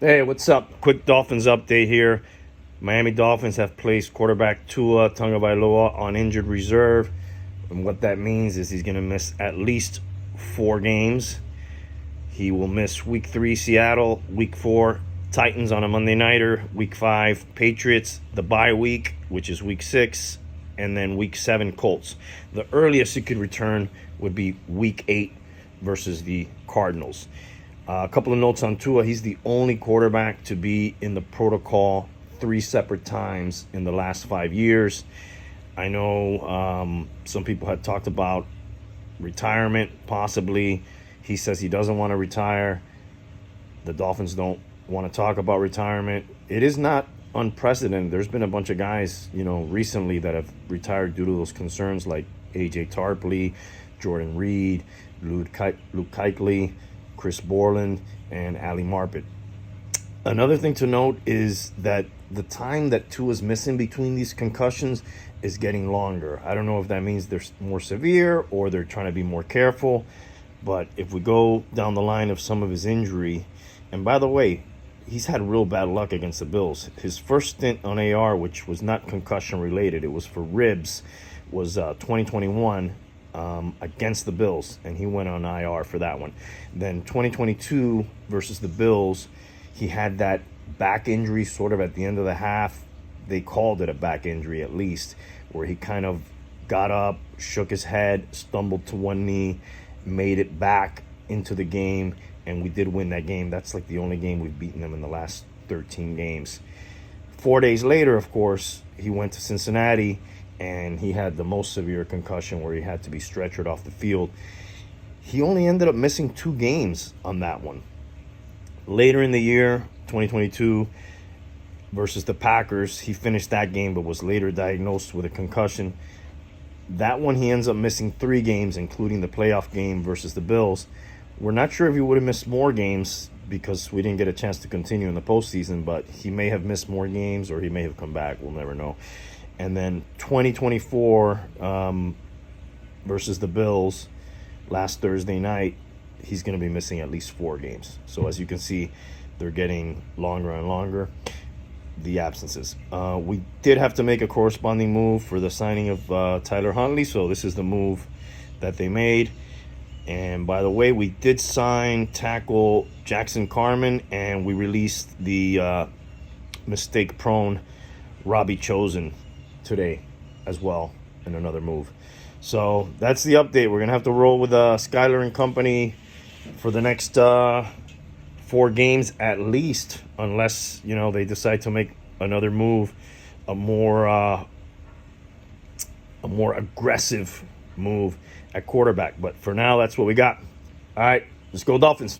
Hey, what's up? Quick Dolphins update here. Miami Dolphins have placed quarterback Tua Tagovailoa on injured reserve. And what that means is he's going to miss at least 4 games. He will miss Week 3 Seattle, Week 4 Titans on a Monday nighter, Week 5 Patriots, the bye week, which is Week 6, and then Week 7 Colts. The earliest he could return would be Week 8 versus the Cardinals. A couple of notes on Tua. He's the only quarterback to be in the protocol 3 separate times in the last 5 years. I know some people had talked about retirement, possibly. He says he doesn't want to retire. The Dolphins don't want to talk about retirement. It is not unprecedented. There's been a bunch of guys, recently that have retired due to those concerns, like A.J. Tarpley, Jordan Reed, Luke Kuechly, Chris Borland, and Ali Marpet. Another thing to note is that the time that Tua is missing between these concussions is getting longer. I don't know if that means they're more severe or they're trying to be more careful. But if we go down the line of some of his injury, and by the way, he's had real bad luck against the Bills. His first stint on AR, which was not concussion related, it was for ribs, was 2021. Against the Bills, and he went on IR for that one. Then 2022 versus the Bills, he had that back injury sort of at the end of the half. They called it a back injury at least, where he kind of got up, shook his head, stumbled to one knee, made it back into the game, and we did win that game. That's like the only game we've beaten them in the last 13 games. 4 days later, of course, he went to Cincinnati, and he had the most severe concussion where he had to be stretchered off the field. He only ended up missing 2 games on that one. Later in the year, 2022, versus the Packers, he finished that game but was later diagnosed with a concussion. That one he ends up missing 3 games, including the playoff game versus the Bills. We're not sure if he would have missed more games because we didn't get a chance to continue in the postseason, but he may have missed more games or he may have come back. We'll never know. And then 2024 versus the Bills last Thursday night, he's going to be missing at least 4 games. So as you can see, they're getting longer and longer, the absences. We did have to make a corresponding move for the signing of Tyler Huntley. So this is the move that they made. And by the way, we did sign tackle Jackson Carman, and we released the mistake-prone Robbie Chosen today as well in another move. So that's the update. We're going to have to roll with Skyler and company for the next 4 games at least, unless, they decide to make another move, a more aggressive move at quarterback. But for now, that's what we got. All right, let's go Dolphins.